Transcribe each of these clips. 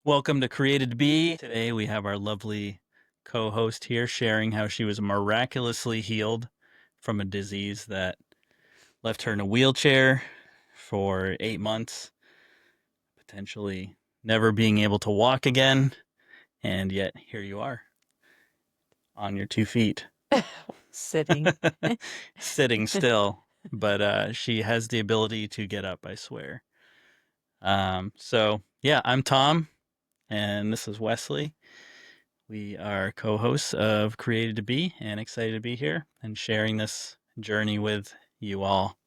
Welcome to Created to Be. Today we have our lovely co-host here sharing how she was miraculously healed from a disease that left her in a wheelchair for 8 months, potentially never being able to walk again, and yet here you are on your 2 feet, Sitting. sitting still. But she has the ability to get up, I swear. So I'm Tom, and this is Wesley. We are co hosts of Created to Be and excited to be here and sharing this journey with you all.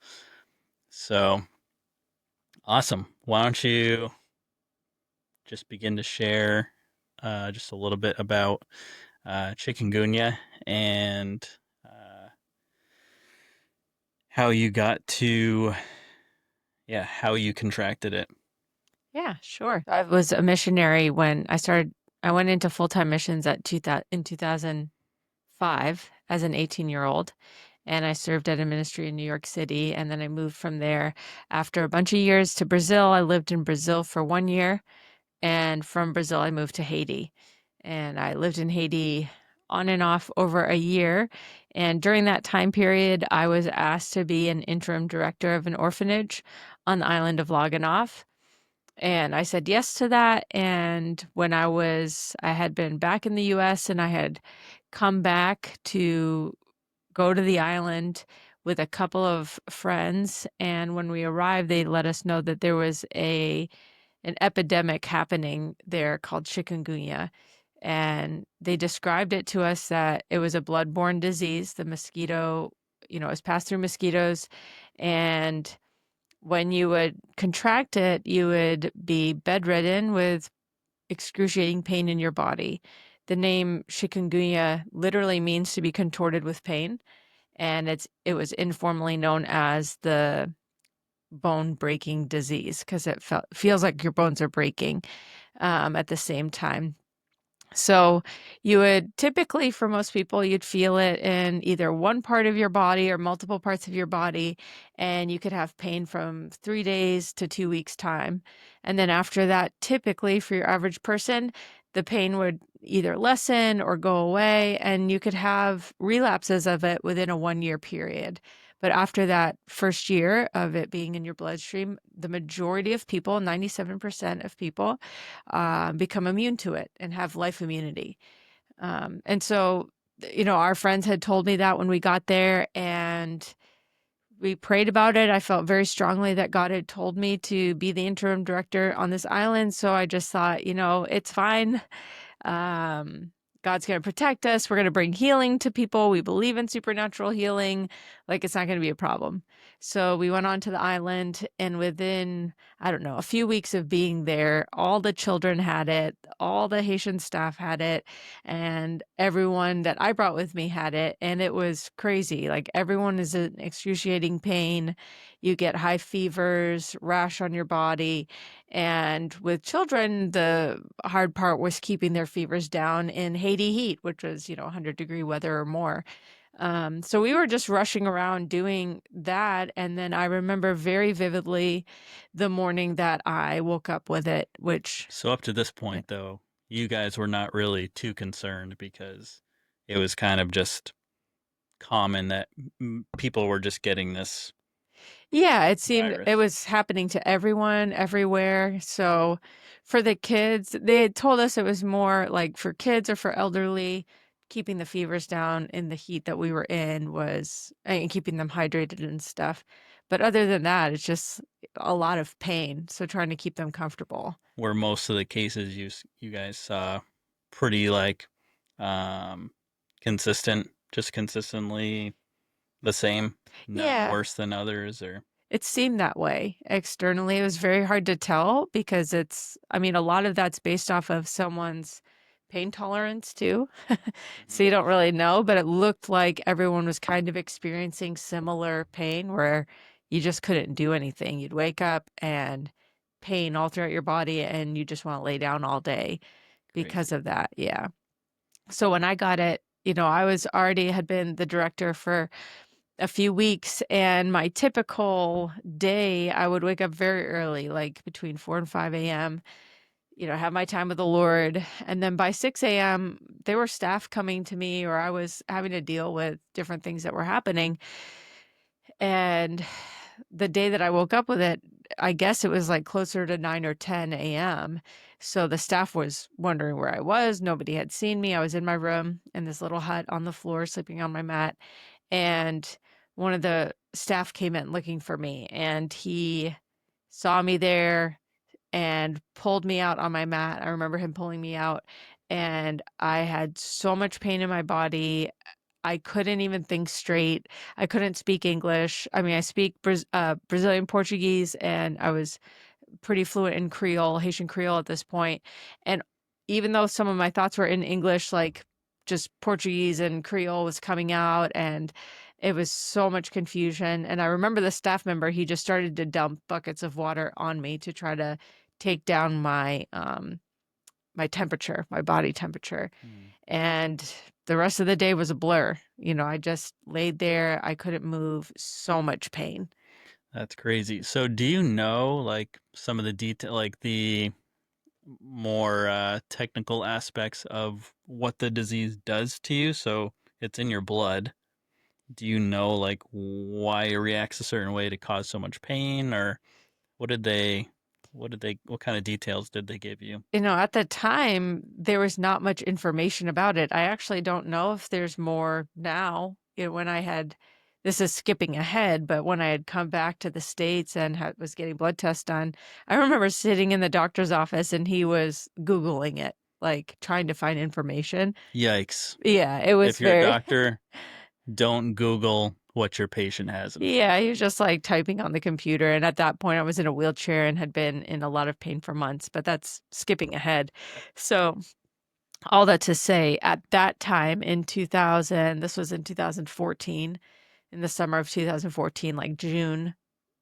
So awesome. Why don't you just begin to share just a little bit about chikungunya and how you got to, how you contracted it. Yeah, sure. I was a missionary when I went into full-time missions in 2005 as an 18-year-old, and I served at a ministry in New York City, and then I moved from there after a bunch of years to Brazil. I lived in Brazil for 1 year, and from Brazil I moved to Haiti. And I lived in Haiti on and off over a year. And during that time period, I was asked to be an interim director of an orphanage on the island of Laganoff. And I said yes to that. And when I had been back in the US and I had come back to go to the island with a couple of friends. And when we arrived, they let us know that there was an epidemic happening there called chikungunya. And they described it to us that it was a bloodborne disease. The mosquito, it was passed through mosquitoes. And when you would contract it, you would be bedridden with excruciating pain in your body. The name chikungunya literally means to be contorted with pain, and it was informally known as the bone breaking disease because feels like your bones are breaking at the same time. So you would typically, for most people, you'd feel it in either one part of your body or multiple parts of your body, and you could have pain from 3 days to 2 weeks time. And then after that, typically for your average person, the pain would either lessen or go away, and you could have relapses of it within a 1 year period. But after that first year of it being in your bloodstream, the majority of people, 97% of people, become immune to it and have life immunity. And so, our friends had told me that when we got there and we prayed about it. I felt very strongly that God had told me to be the interim director on this island. So I just thought, it's fine. Um, God's going to protect us. We're going to bring healing to people. We believe in supernatural healing. Like, it's not going to be a problem. So we went on to the island, and within, I don't know, a few weeks of being there, all the children had it, all the Haitian staff had it, and everyone that I brought with me had it. And it was crazy. Like, everyone is in excruciating pain. You get high fevers, rash on your body. And with children, the hard part was keeping their fevers down in Haiti heat, which was, 100-degree weather or more. So we were just rushing around doing that. And then I remember very vividly the morning that I woke up with it, which, So, up to this point, though, you guys were not really too concerned because it was kind of just common that people were just getting this yeah, it seemed it virus. was happening to everyone, everywhere. So for the kids, they had told us it was more like for kids or for elderly, keeping the fevers down in the heat that we were in was, and keeping them hydrated and stuff. But other than that, it's just a lot of pain. So trying to keep them comfortable. Where most of the cases you guys saw pretty like um consistent, just consistently the same, none Yeah, worse than others or it seemed that way externally. It was very hard to tell because I mean, a lot of that's based off of someone's pain tolerance too. So Mhm. you don't really know, but it looked like everyone was kind of experiencing similar pain where you just couldn't do anything. You'd wake up and pain all throughout your body and you just want to lay down all day because Crazy. of that. Yeah. So when I got it, I was already had been the director for a few weeks, and my typical day, I would wake up very early, like between 4 and 5 a.m., have my time with the Lord. And then by 6 a.m., there were staff coming to me, or I was having to deal with different things that were happening. And the day that I woke up with it, I guess it was like closer to 9 or 10 a.m. So the staff was wondering where I was. Nobody had seen me. I was in my room in this little hut on the floor, sleeping on my mat. And one of the staff came in looking for me, and he saw me there and pulled me out on my mat. I remember him pulling me out, and I had so much pain in my body. I couldn't even think straight. I couldn't speak English. I mean, I speak Brazilian Portuguese, and I was pretty fluent in Creole, Haitian Creole at this point. And even though some of my thoughts were in English, like just Portuguese and Creole was coming out, and it was so much confusion. And I remember the staff member, he just started to dump buckets of water on me to try to take down my temperature, my body temperature. Hmm. And the rest of the day was a blur. I just laid there. I couldn't move, so much pain. That's crazy. So do you know like some of the detail, like the more technical aspects of what the disease does to you? So it's in your blood. Do you know like why it reacts a certain way to cause so much pain, or what did they, what kind of details did they give you? At the time, there was not much information about it. I actually don't know if there's more now. When I had, this is skipping ahead, but when I had come back to the States and was getting blood tests done, I remember sitting in the doctor's office and he was Googling it, like trying to find information. Yikes. Yeah, it was If you're a very, doctor, don't Google what your patient has in front yeah, of he them. was just like typing on the computer. And at that point, I was in a wheelchair and had been in a lot of pain for months, but that's skipping ahead. So, all that to say, at that time in 2000, this was in 2014, in the summer of 2014, like June,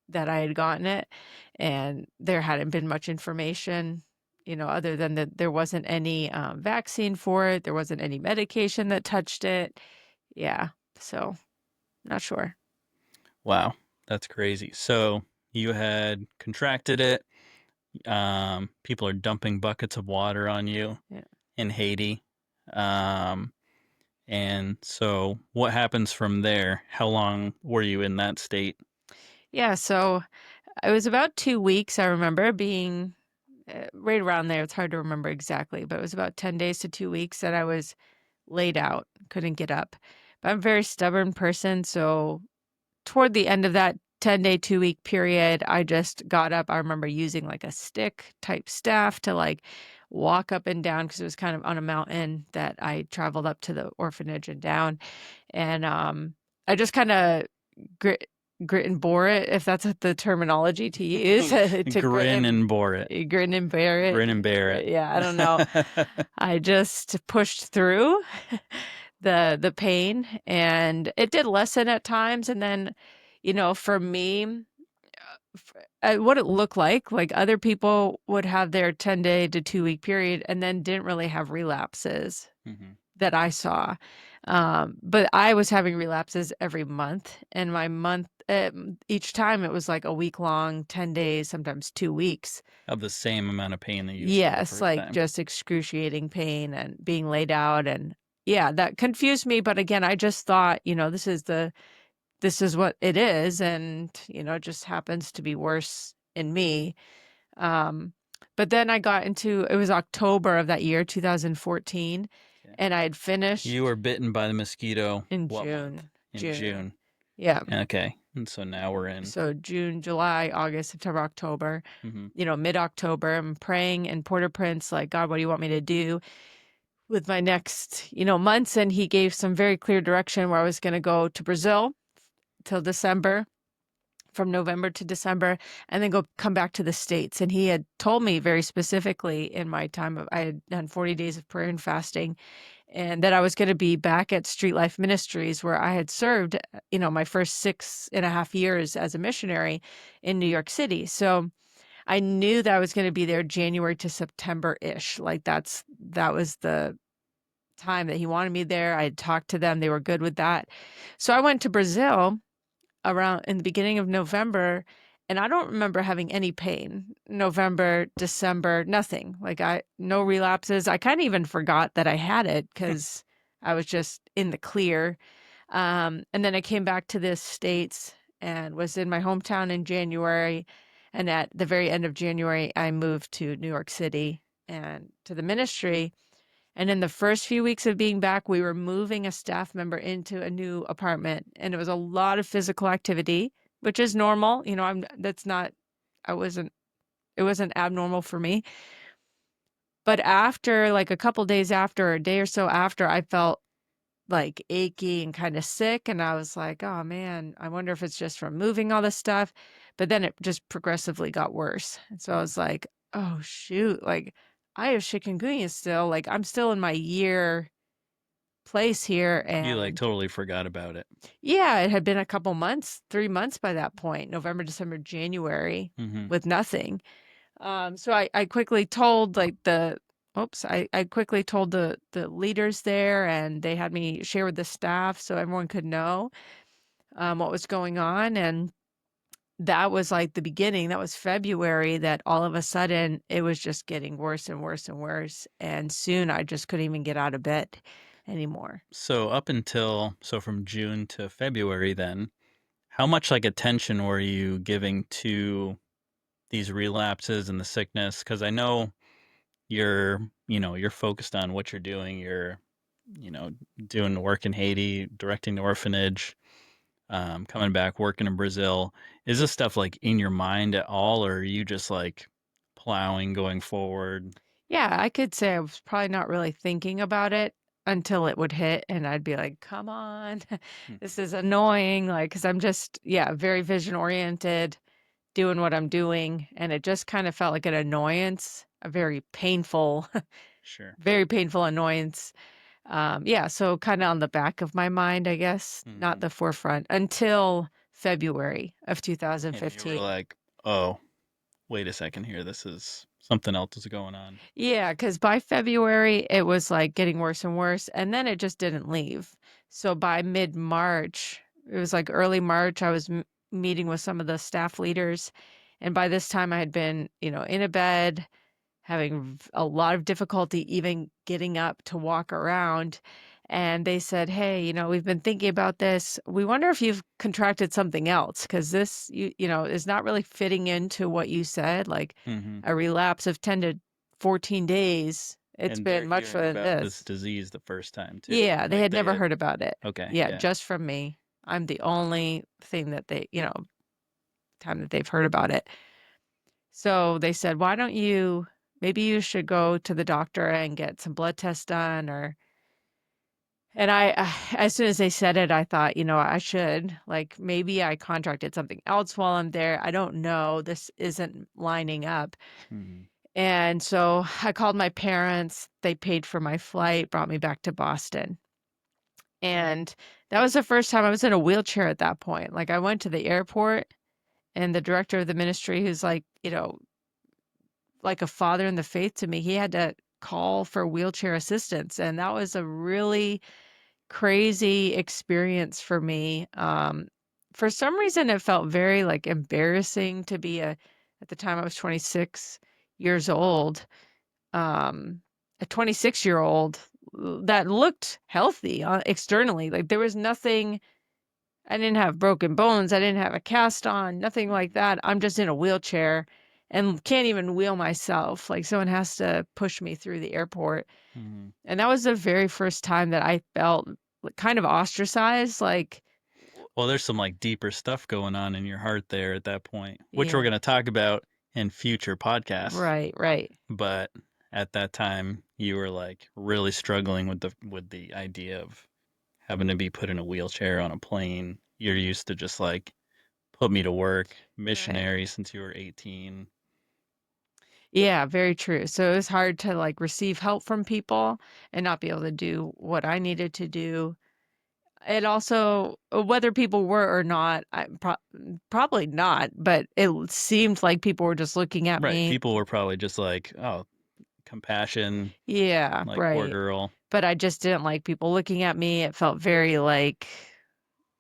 that I had gotten it. And there hadn't been much information, other than that there wasn't any vaccine for it. There wasn't any medication that touched it. Yeah. So, not sure. Wow, that's crazy. So you had contracted it. People are dumping buckets of water on you Yeah. in Haiti. Um, and so what happens from there? How long were you in that state? Yeah. So, it was about 2 weeks. I remember being right around there. It's hard to remember exactly, but it was about 10 days to 2 weeks that I was laid out, couldn't get up. But I'm a very stubborn person. So toward the end of that 10-day, 2 week period, I just got up. I remember using like a stick type staff to like walk up and down because it was kind of on a mountain that I traveled up to the orphanage and down. And I just kind of grit, grit and bore it, if that's the terminology to use, to Grin and bore it. grin and bear it. Grin and bear it. Yeah, I don't know. I just pushed through the pain, and it did lessen at times. And then, for me, what it looked like other people would have their 10-day to 2 week period and then didn't really have relapses Mhm. that I saw. But I was having relapses every month, and my month, each time it was like a week long, 10 days, sometimes 2 weeks. Of the same amount of pain that you saw the Yes, first like time. just excruciating pain and being laid out. And yeah, that confused me. But again, I just thought, this is what it is. And, it just happens to be worse in me. Um, but then I got into, it was October of that year, 2014, Okay. and I had You finished were bitten by the mosquito in what month? June. In June. Yeah. Okay. And so now we're in. So June, July, August, September, October, Hmm. mid-October, I'm praying in Port-au-Prince, like, God, what do you want me to do with my next, months? And he gave some very clear direction where I was going to go to Brazil till December, from November to December, and then come back to the States. And he had told me very specifically in my time of, I had done 40 days of prayer and fasting, and that I was going to be back at Street Life Ministries, where I had served, my first 6.5 years as a missionary in New York City. So I knew that I was going to be there January to September-ish. Like that was the time that he wanted me there. I had talked to them. They were good with that. So I went to Brazil around in the beginning of November, And I don't remember having any pain. November, December, nothing. Like no relapses. I kind of even forgot that I had it because I was just in the clear. And then I came back to the States and was in my hometown in January. And at the very end of January, I moved to New York City and to the ministry. And in the first few weeks of being back, we were moving a staff member into a new apartment. And it was a lot of physical activity, which is normal. You know, it wasn't abnormal for me. But after like a couple days after, a day or so after, I felt like achy and kind of sick. And I was like, oh man, I wonder if it's just from moving all this stuff. But then it just progressively got worse. And so I was like, oh shoot, like I have chikungunya still. Like I'm still in my year place here. You like And totally forgot about it. yeah, it had been a couple months, 3 months by that point, November, December, January, with nothing. So I quickly told like I quickly told the leaders there, and they had me share with the staff so everyone could know what was going on. And that was like the beginning. That was February, that all of a sudden it was just getting worse and worse and worse. And soon I just couldn't even get out of bed anymore. So from June to February then, how much like attention were you giving to these relapses and the sickness? Because I know you're focused on what you're doing. You're, doing work in Haiti, directing the orphanage, coming back, working in Brazil. Is this stuff like in your mind at all, or are you just like plowing going forward? Yeah, I could say I was probably not really thinking about it until it would hit, and I'd be like, come on, this is annoying. Like, because I'm just, yeah, very vision oriented, doing what I'm doing. And it just kind of felt like an annoyance, a very painful, Sure. very painful annoyance. Yeah, so kind of on the back of my mind, I guess, not the forefront until February of And you were 2015. like, oh, wait a second here. This is something else is going on. Yeah, because by February, it was like getting worse and worse. And then it just didn't leave. So by mid March, it was like early March, I was meeting with some of the staff leaders. And by this time, I had been, in a bed, having a lot of difficulty even getting up to walk around. And they said, hey, we've been thinking about this. We wonder if you've contracted something else, because this, is not really fitting into what you said, like Mm-hmm. a relapse of 10 to 14 days. It's And they're been much hearing further than about this this. disease the first time too. Yeah, they Like had they never had, heard about it. okay, Yeah, yeah. just from me. I'm the only thing that time that they've heard about it. So they said, why don't maybe you should go to the doctor and get some blood tests done, and as soon as they said it, I thought, I should, like, maybe I contracted something else while I'm there. I don't know. This isn't lining up. Mm-hmm. And so I called my parents. They paid for my flight, brought me back to Boston. And that was the first time I was in a wheelchair at that point. Like I went to the airport, and the director of the ministry, who's like, like a father in the faith to me, he had to call for wheelchair assistance. And that was a really crazy experience for me. For some reason, it felt very like embarrassing to be at the time I was 26 years old, a 26-year-old that looked healthy externally. Like there was nothing, I didn't have broken bones. I didn't have a cast on, nothing like that. I'm just in a wheelchair and can't even wheel myself. Like someone has to push me through the airport. Mm-hmm. And that was the very first time that I felt kind of ostracized. Like, Well, there's some like deeper stuff going on in your heart there at that point, which we're yeah, going to talk about in future podcasts. right, right. But at that time, you were like really struggling with the idea of having to be put in a wheelchair on a plane. You're used to just like put me to work, Right. missionary since you were 18. Yeah, very true. So it was hard to like receive help from people and not be able to do what I needed to do. It also, whether people were or not, probably not, but it seemed like people were just looking at Right. me. People were probably just like, oh, compassion, Yeah, like poor right. girl. But I just didn't like people looking at me. It felt very like,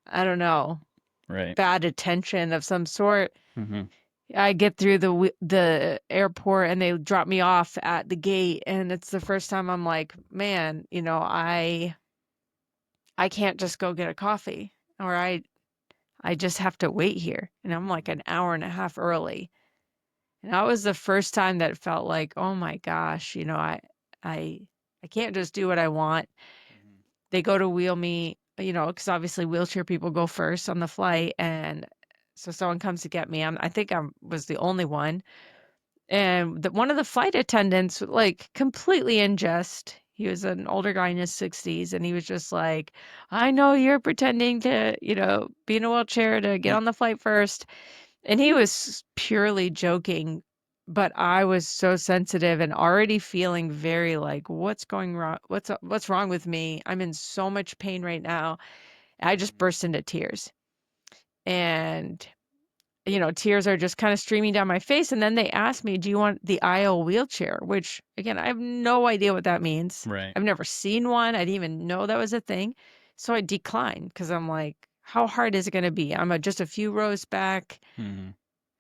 I don't know, Right. bad attention of some sort. Mm-hmm. I get through the airport and they drop me off at the gate, and it's the first time I'm like, man, I can't just go get a coffee, or I just have to wait here, and I'm like Mhm. an hour and a half early. And that was the first time that it felt like, oh my gosh, I I can't just do what I want. Mhm. They go to wheel me, because obviously wheelchair people go first on the flight, and so someone comes to get me. I think I was the only one, and one of the flight attendants, like, completely in jest. He was an older guy in his 60s, and he was just like, "I know you're pretending to, be in a wheelchair to get Mm. on the flight first." And he was purely joking, but I was so sensitive and already feeling very like, "What's going wrong? What's wrong with me? I'm in so much pain right now." I just Mhm. burst into tears. And tears are just kind of streaming down my face. And then they asked me, "Do you want the aisle wheelchair?" Which, again, I have no idea what that means. Right. I've never seen one. I didn't even know that was a thing. So I declined because I'm like, how hard is it going to be? just a few rows back. Mhm.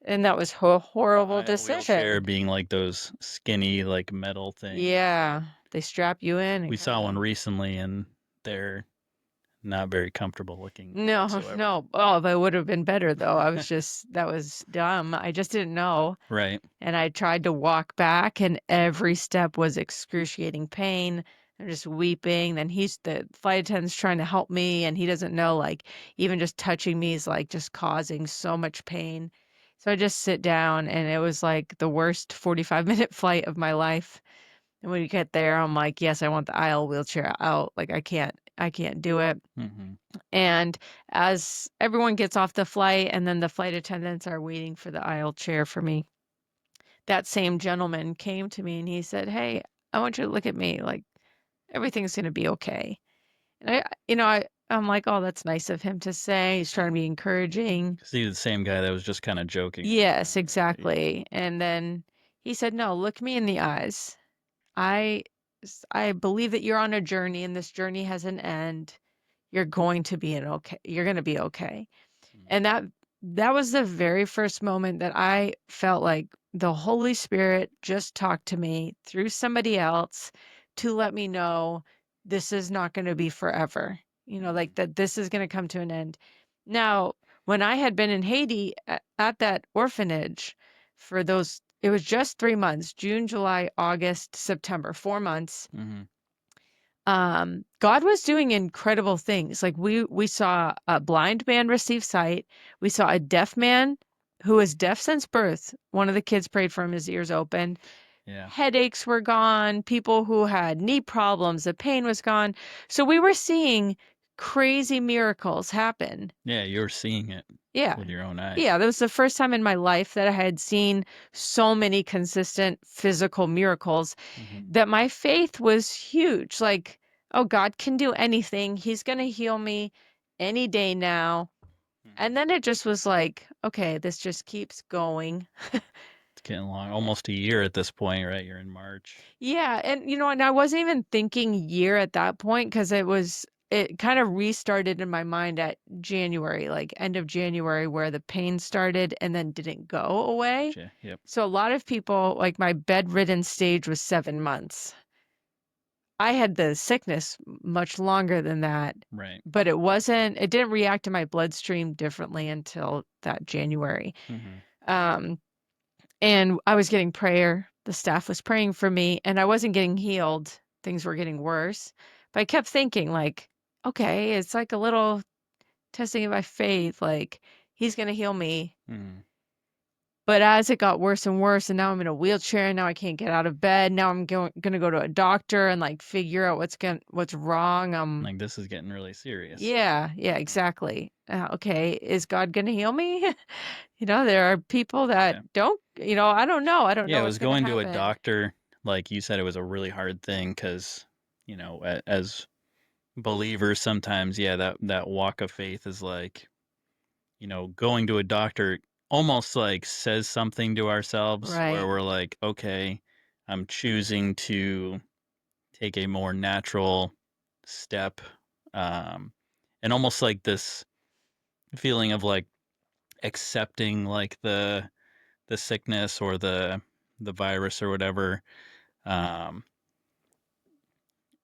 And that was a The horrible aisle wheelchair decision. being like those skinny, like metal things that Yeah. They strap you in we and saw kind one of. recently, and they're not very comfortable looking No, whatsoever. no. Oh, that would have been better though. That was dumb. I just didn't know. Right. And I tried to walk back, and every step was excruciating pain. I'm just weeping. Then the flight attendant's trying to help me, and he doesn't know, like, even just touching me is like just causing so much pain. So I just sit down, and it was like the worst 45-minute flight of my life. And when you get there, I'm like, yes, I want the aisle wheelchair out. Like, I can't do it. Mhm. And as everyone gets off the flight, and then the flight attendants are waiting for the aisle chair for me, that same gentleman came to me and he said, "Hey, I want you to look at me. Like, everything's going to be okay." And I'm like, "Oh, that's nice of him to say." He's trying to be encouraging. 'Cause he's the same guy that was just kinda joking at the Yes, time, right? exactly. And then he said, "No, look me in the eyes. I I believe that you're on a journey, and this journey has an end. You're going to be okay. You're going to be okay." Mhm. And that was the very first moment that I felt like the Holy Spirit just talked to me through somebody else to let me know this is not going to be forever. Like Mhm. that this is going to come to an end. Now, when I had been in Haiti at that orphanage for it was just 3 months, June, July, August, September, 4 months. Mhm. God was doing incredible things. Like, we saw a blind man receive sight. We saw a deaf man who was deaf since birth. One of the kids prayed for him, his ears open. Yeah. Headaches were gone. People who had knee problems, the pain was gone. So we were seeing crazy miracles happen. Yeah, you're seeing it Yeah. with your own eyes. Yeah, that was the first time in my life that I had seen so many consistent physical miracles Mhm. that my faith was huge. Like, oh, God can do anything. He's going to heal me any day now. And Mhm. then it just was like, okay, this just keeps going. It's getting long, almost a year at this point, right? You're in March. Yeah, and I wasn't even thinking year at that point because it kind of restarted in my mind at January, like end of January, where the pain started and then didn't go away. Gotcha. Yep. So a lot of people, like, my bedridden stage was 7 months. I had the sickness much longer than that, Right. but it didn't react to my bloodstream differently until that January. Mhm. Um, And I was getting prayer. The staff was praying for me, and I wasn't getting healed. Things were getting worse. But I kept thinking, like, okay, it's like a little testing of my faith. Like, he's going to heal me. Mhm. But as it got worse and worse, and now I'm in a wheelchair, and now I can't get out of bed. Now I'm going to go to a doctor and, like, figure out what's wrong. Like, this is getting really serious. Yeah, yeah, Mhm. exactly. Okay, is God going to heal me? There are people that Yeah. don't, I don't know. I don't Yeah, know it what's was going to going to a happen. doctor, like you said, it was a really hard thing because, as believers, sometimes, yeah, that walk of faith is like, going to a doctor almost like says something to ourselves where Right. we're like, okay, I'm choosing to take a more natural step. Um, and almost like this feeling of like accepting like the sickness or the virus or whatever, um,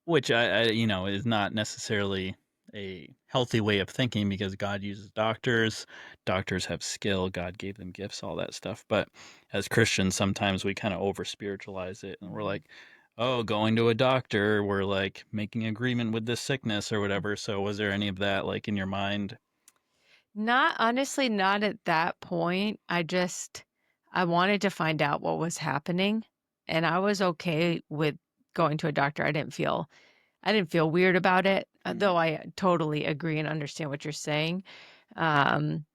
which is not necessarily a healthy way of thinking because God uses doctors. Doctors have skill. God gave them gifts, all that stuff. But as Christians, sometimes we kind of over spiritualize it, and we're Mhm. like, "Oh, going to a doctor, we're like making agreement with this sickness or whatever." So, was there any of that like in your mind? Not honestly, not at that point. I wanted to find out what was happening, and I was okay with going to a doctor. I didn't feel weird about it, Mm-hmm. though I totally agree and understand what you're saying. Um,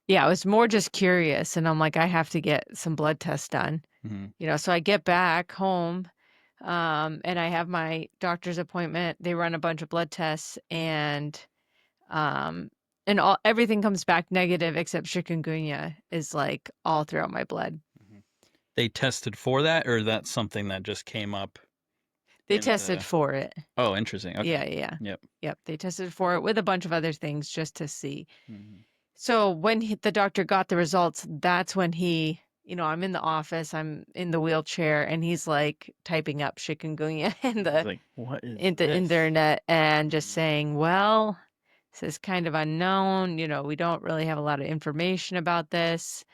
yeah, I was more just curious, and I'm like, I have to get some blood tests done. Mm-hmm. So I get back home, and I have my doctor's appointment. They run a bunch of blood tests, um, and everything comes back negative except chikungunya is like all throughout my blood. Mm-hmm. They tested for that, or that's something that just came up They in tested the. for it. Oh, interesting. Okay. Yeah, yeah. Yep. Yep, they tested for it with a bunch of other things just to see. Mm-hmm. So when the doctor got the results, that's when I'm in the office, I'm in the wheelchair, and he's like typing up chikungunya in He's the like, "What is in the this?" internet and just Mm-hmm. saying, well, this is kind of unknown. We don't really have a lot of information about this.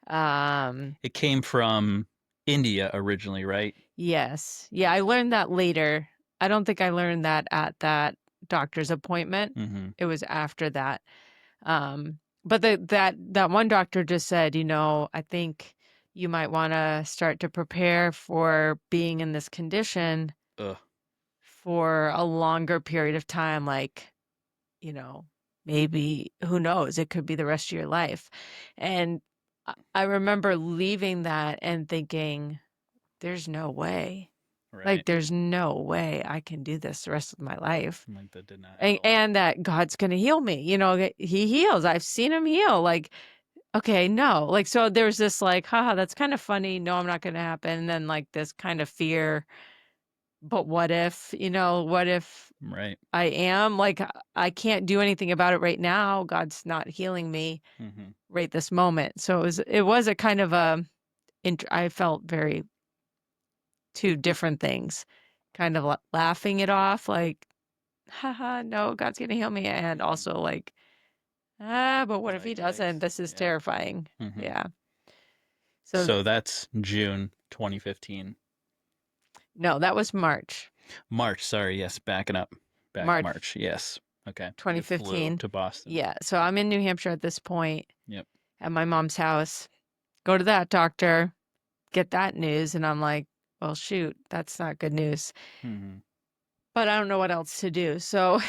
Um, It came from India originally, right? yes. Yeah, I Okay. learned that later. I don't think I learned that at that doctor's appointment. Mm-hmm. It was after that. But that one doctor just said, I think you might want to start to prepare for being in this condition Ugh. for a longer period of time, like, you know, maybe who knows, it could be the rest of your life. And I remember leaving that and thinking, there's no way. Like, Right. there's no way I can do this the rest of my life. Like the denial. And that God's going to heal me. He heals. I've seen him heal. Like, okay, no. Like, so there's this like, haha, that's kind of funny. No, I'm not going to happen. And then like this kind of fear. But what if Right. I am like, I can't do anything about it right now. God's not healing me Mm-hmm. right this moment. So it was a kind of I felt very two different things, kind of laughing it off, like, haha, no, God's going to heal me. And Mm-hmm. also like, but what if he Like, doesn't? yikes. This is Yeah. terrifying. Mm-hmm. Yeah. So So that's June 2015. no, that was March, March, sorry, yes, backing up. Back March March, yes. Okay. You flew 2015. to Boston. Yeah. So I'm in New Hampshire at this point Yep. at my mom's house. Go to that doctor, get that news. And I'm like, well, shoot, that's not good news. Mm-hmm. But I don't know what else to do. So,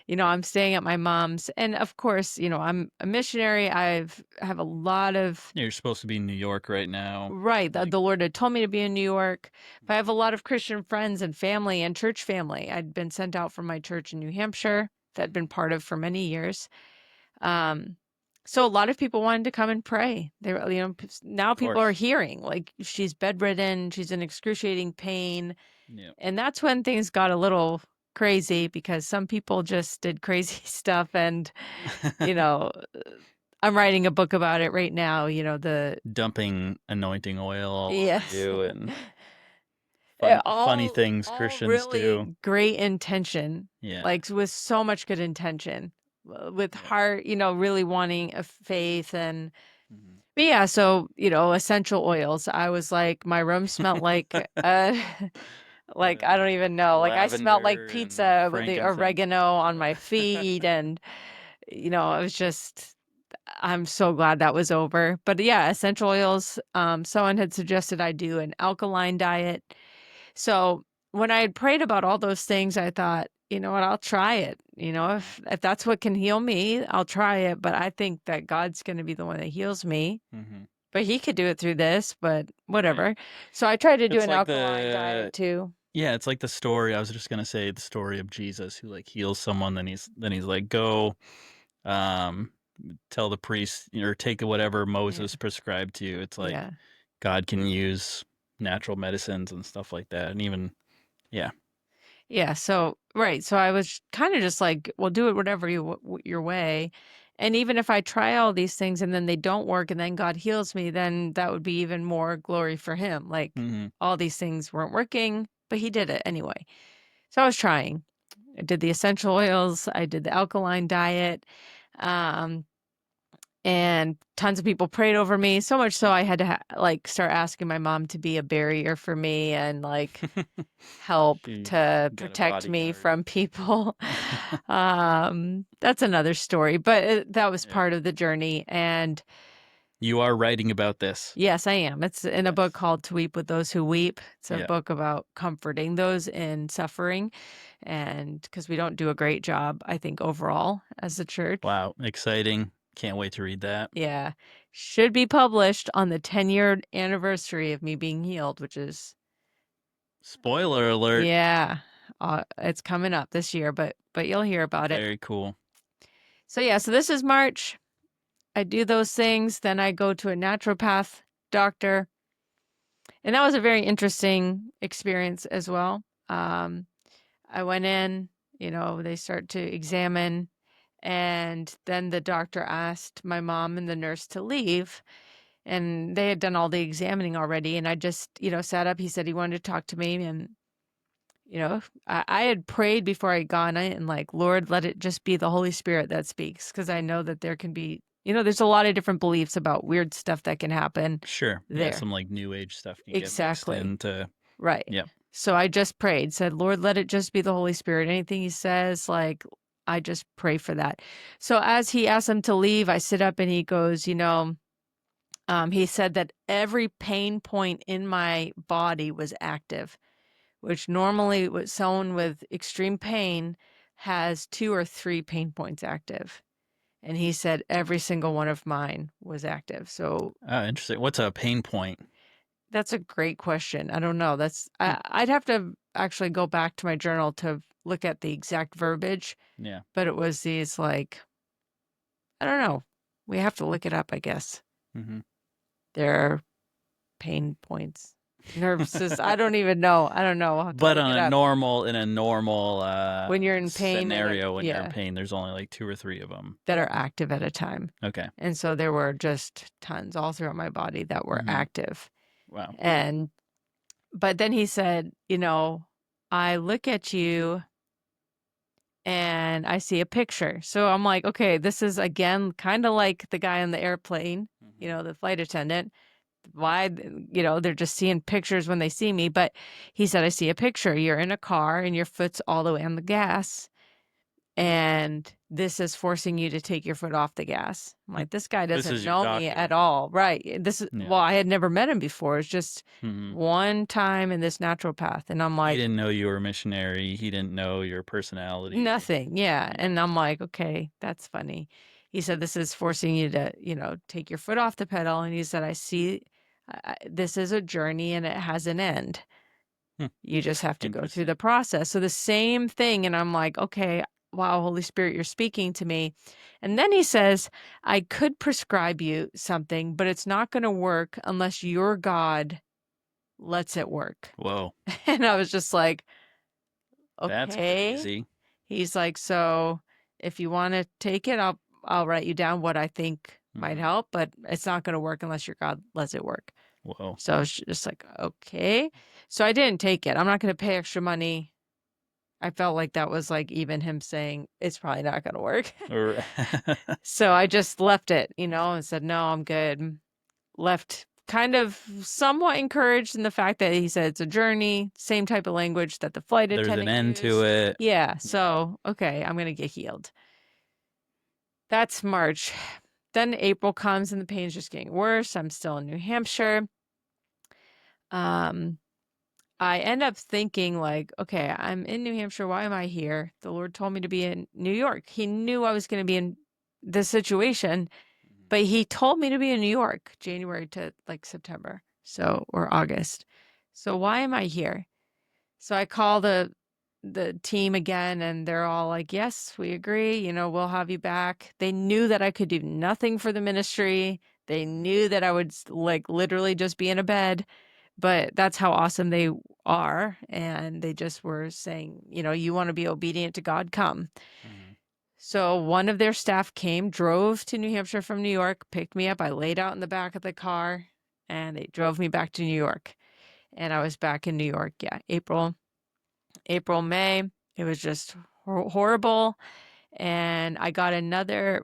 I'm staying at my mom's. And of course, I'm a missionary. Have a lot of You're supposed to be in New York right now. right. The, Like, the Lord had told me to be in New York. But I have a mm-hmm. lot of Christian friends and family and church family. I'd been sent out from my church in New Hampshire that I'd been part of for many years. Um, so a lot of people wanted to come and pray. They were, now Of people are course. hearing like she's bedridden, she's in excruciating pain. Yep. And that's when things got a little crazy because some people just did crazy stuff. And, you know, I'm writing a book about it right now. Dumping anointing oil all over Yes. you and funny all things all Christians do. really great intention, Yeah. like with so much good intention, with Yep. heart, really wanting a faith. And Mm-hmm. but yeah, so essential oils. I was like, my room smelled like like I don't even know, like I smelled like Lavender and pizza with the frankincense. oregano on my feet. And it was just, I'm so glad that was over. But yeah, essential oils. Someone had suggested I do an alkaline diet. So when I had prayed about all those things, I thought, you know what, I'll try it. Mm-hmm. If that's what can heal me, I'll try it. But I think that God's going to be the one that heals me. Mm-hmm. But he could do it through this, but Right. whatever. So I tried to do It's an like alkaline diet too. it's like the story. I was just gonna say the story of Jesus who like heals someone, then he's like, go, um, tell the priest or take whatever Yeah. Moses prescribed to you. It's like Yeah. God can use natural medicines and stuff like that, and even yeah. Yeah. So, right. So I was kind of just like, well, do it whatever your way. And even if I try all these things and then they don't work and then God heals me, then that would be even more glory for him. Like Mm-hmm. all these things weren't working, but he did it anyway. So I was trying. I did the essential oils, I did the alkaline diet, and tons of people prayed over me, so much so I had to like start asking my mom to be a barrier for me and like help She to got a protect me bodyguard. from people. That's another story, but that was Yeah. part of the journey. And You are writing about this. yes, I am. It's in a book Yes. called To Weep with Those Who Weep. It's a Yeah. book about comforting those in suffering. And because we don't do a great job, I think, overall as a church. Wow. Exciting. Can't wait to read that. Yeah. Should be published on the 10-year anniversary of me being healed, which is, Spoiler alert. yeah, it's coming up this year, but you'll hear about it. Very cool. So yeah, so this is March. I do those things. Then I go to a naturopath doctor. And that was a very interesting experience as well. I went in, they start to examine. And then the doctor asked my mom and the nurse to leave. And they had done all the examining already. And I just, sat up. He said he wanted to talk to me. And, I had prayed before I had gone in and like, Lord, let it just be the Holy Spirit that speaks. Because I know that there can be, there's a lot of different beliefs about weird stuff that can happen Sure. Yeah. there. Some like new age stuff can get mixed Exactly. into. Right. Yeah. So I just prayed, said, Lord, let it just be the Holy Spirit. Anything he says, like, I just pray for that. So as he asked him to leave, I sit up and he goes, he said that every pain point in my body was active, which normally someone with extreme pain has 2 or 3 pain points active. And he said every single one of mine was active. So Oh, interesting. What's a pain point? that's a great question. I don't know. I'd have to actually go back to my journal to look at the exact verbiage, Yeah. but it was these like, I don't know. We have to look it up, I guess. Mm-hmm. Their pain points, nerve system. I don't even know. I don't know. I'll have to But look it up. in a normal When you're in pain scenario, when you're in yeah, pain, there's only like 2 or 3 of them. that are active at a time. Okay. And so there were just tons all throughout my body that were Mm-hmm. active. Wow. But then he said, I look at you and I see a picture. So I'm like, okay, this is again kind of like the guy on the airplane, Mm-hmm. the flight attendant. Why, they're just seeing pictures when they see me. But he said, I see a picture. You're in a car and your foot's all the way on the gas. And this is forcing you to take your foot off the gas. I'm like, this guy This doesn't is your know me doctor. at all. Right. Yeah. Well, I had never met him before. It's just Mm-hmm. one time in this naturopath. And I'm He like, didn't know you were a missionary. He didn't know your personality. nothing. Yeah. Yeah. And I'm like, okay, that's funny. He said, this is forcing you to, take your foot off the pedal. And he said, I see this is a journey and it has an end. Hmm. You just have to go through Interesting. the process. So the same thing. And I'm like, okay, wow, Holy Spirit, you're speaking to me. And then he says, I could prescribe you something, but it's not going to work unless your God lets it work. Whoa. And I was just like, That's okay. crazy. He's like, so if you want to take it, I'll write you down what I think might Mm-hmm. help, but it's not going to work unless your God lets it work. Whoa. So I was just like, okay. So I didn't take it. I'm not going to pay extra money. I felt like that was like even him saying it's probably not going to work. So I just left it, and said, no, I'm good. Left kind of somewhat encouraged in the fact that he said it's a journey, same type of language that the flight There's an attendant end to used. it. Yeah. Yeah. So, okay, I'm going to get healed. That's March. Then April comes and the pain's just getting worse. I'm still in New Hampshire. I end up thinking like, okay, I'm in New Hampshire. Why am I here? The Lord told me to be in New York. He knew I was going to be in this situation, but he told me to be in New York, January to like September. So, or August. So why am I here? So I call the team again and they're all like, yes, we agree. We'll have you back. They knew that I could do nothing for the ministry. They knew that I would like literally just be in a bed, but that's how awesome they are. And they just were saying, you want to be obedient to God, come. Mm-hmm. So one of their staff came, drove to New Hampshire from New York, picked me up. I laid out in the back of the car and they drove me back to New York. And I was back in New York, yeah, April, May. It was just horrible. And I got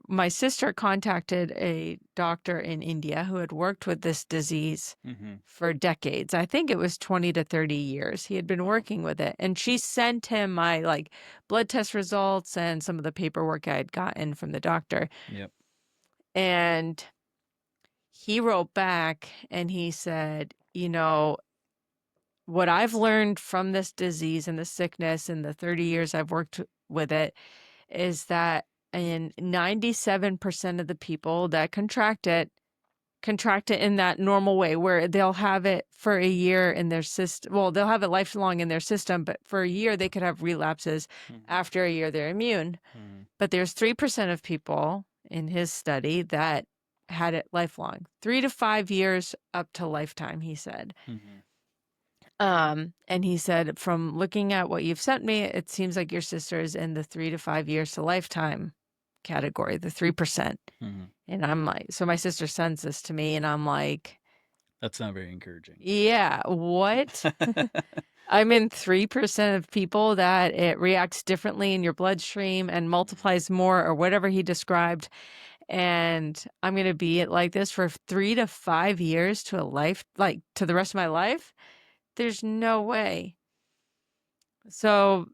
my sister contacted a doctor in India who had worked with this disease for decades. I think it was 20 to 30 years. He had been working with it. And she sent him my like blood test results and some of the paperwork I had gotten from the doctor. Yep. And he wrote back and he said, what I've learned from this disease and the sickness in the 30 years I've worked with it is that in 97% of the people that contract it in that normal way where they'll have it for a year in their system. Well, they'll have it lifelong in their system, but for a year they could have relapses. After a year, they're immune. But there's 3% of people in his study that had it lifelong, 3 to 5 years up to lifetime, he said. And he said, from looking at what you've sent me, it seems like your sister is in the 3 to 5 years to lifetime category, the 3%. And I'm like, so my sister sends this to me and I'm like, that's not very encouraging. Yeah. What? I'm in 3% of people that it reacts differently in your bloodstream and multiplies more or whatever he described. And I'm going to be like this for 3 to 5 years to to the rest of my life. There's no way. So,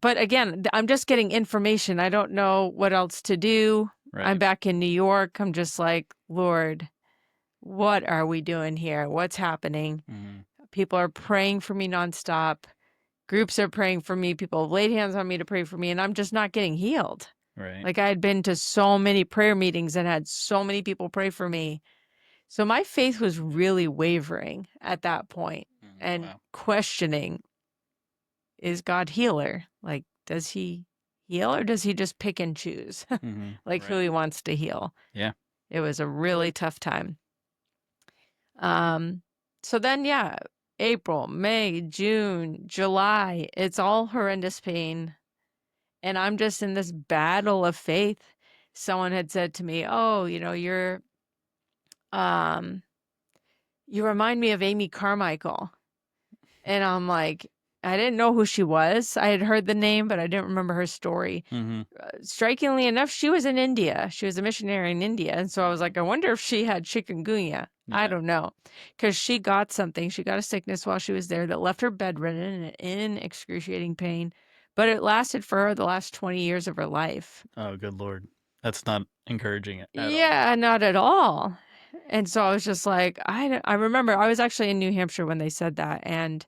but again, I'm just getting information. I don't know what else to do. Right. I'm back in New York. I'm just like, Lord, what are we doing here? What's happening? People are praying for me nonstop. Groups are praying for me. People have laid hands on me to pray for me, and I'm just not getting healed. Right. Like I had been to so many prayer meetings and had so many people pray for me. So my faith was really wavering at that point and questioning, is God healer? Like, does he heal or does he just pick and choose who he wants to heal? Yeah. It was a really tough time. So then, yeah, April, May, June, July, it's all horrendous pain. And I'm just in this battle of faith. Someone had said to me, oh, you remind me of Amy Carmichael. And I'm like, I didn't know who she was. I had heard the name, but I didn't remember her story. Strikingly enough, she was in India. She was a missionary in India. And so I was like, I wonder if she had chikungunya. Yeah. I don't know. Because she got something. She got a sickness while she was there that left her bedridden and in excruciating pain. But it lasted for her the last 20 years of her life. Oh, good Lord. That's not encouraging at all. Yeah, not at all. And so I was just like, I remember I was actually in New Hampshire when they said that. And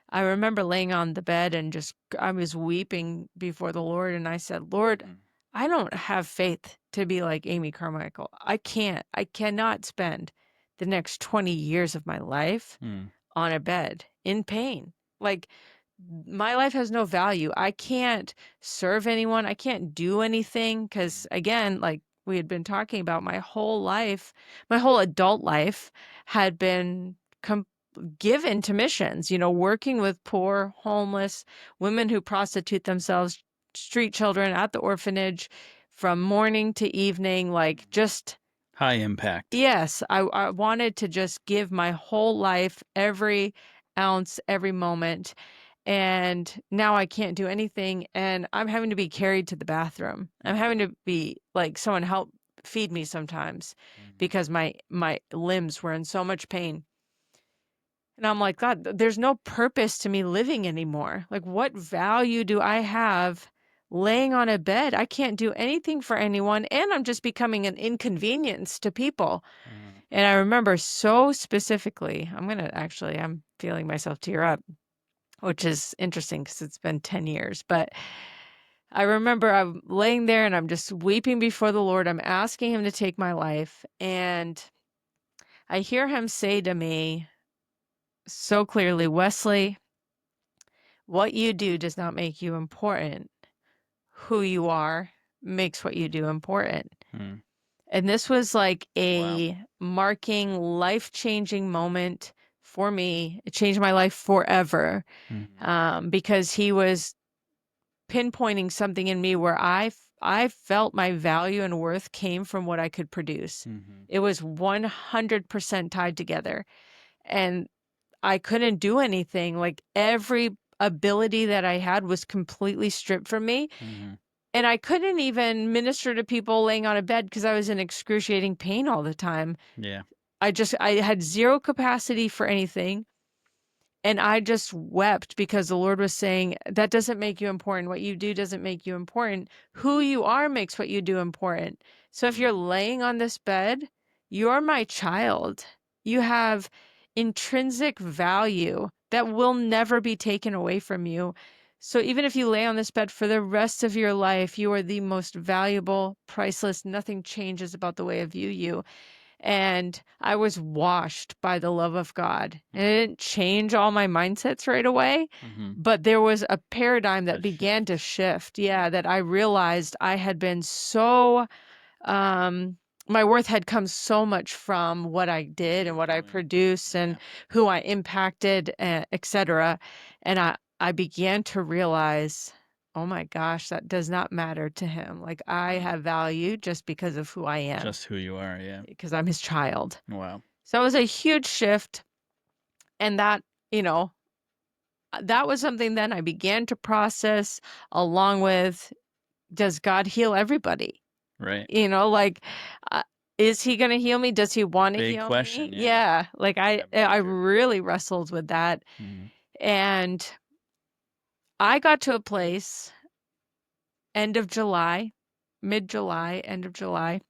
I remember laying on the bed and I was weeping before the Lord. And I said, Lord, I don't have faith to be like Amy Carmichael. I cannot spend the next 20 years of my life on a bed in pain. Like my life has no value. I can't serve anyone. I can't do anything because again, like we had been talking about, my whole adult life had been given to missions, working with poor, homeless women who prostitute themselves, street children at the orphanage from morning to evening, like just high impact. Yes. I wanted to just give my whole life, every ounce, every moment. And now I can't do anything. And I'm having to be carried to the bathroom. I'm having to be like someone help feed me sometimes because my limbs were in so much pain. And I'm like, God, there's no purpose to me living anymore. Like, what value do I have laying on a bed? I can't do anything for anyone. And I'm just becoming an inconvenience to people. And I remember so specifically, I'm feeling myself tear up, which is interesting because it's been 10 years. But I remember I'm laying there and I'm just weeping before the Lord. I'm asking him to take my life. And I hear him say to me so clearly, Wesley, what you do does not make you important. Who you are makes what you do important. And this was like a marking, life-changing moment for me. It changed my life forever because he was pinpointing something in me where I I felt my value and worth came from what I could produce. Mm-hmm. It was 100% tied together. And I couldn't do anything. Like every ability that I had was completely stripped from me. Mm-hmm. And I couldn't even minister to people laying on a bed because I was in excruciating pain all the time. Yeah. I had zero capacity for anything. And I just wept because the Lord was saying, that doesn't make you important. What you do doesn't make you important. Who you are makes what you do important. So if you're laying on this bed, you're my child. You have intrinsic value that will never be taken away from you. So even if you lay on this bed for the rest of your life, you are the most valuable, priceless. Nothing changes about the way I view you. And I was washed by the love of God. And it didn't change all my mindsets right away, Mm-hmm. but there was a paradigm that A began to shift. shift. Yeah, that I realized I had been so my worth had come so much from what I What did you and were what I doing. produced Yeah. and who I impacted, etc. And I began to realize, oh my gosh, that does not matter to him. Like I No. have value just because of who I am, Just who you are. Yeah. because I'm his child. Wow. So it was a huge shift. And that, you know, that was something then I began to process along with, does God heal everybody? Right. You know, like, uh, is he going to heal me? Does he want to Big heal me? question. Yeah. Yeah. Like Yeah. I Major. really wrestled with that. Mm-hmm. And I got to a place end of July, mid-July, end of July,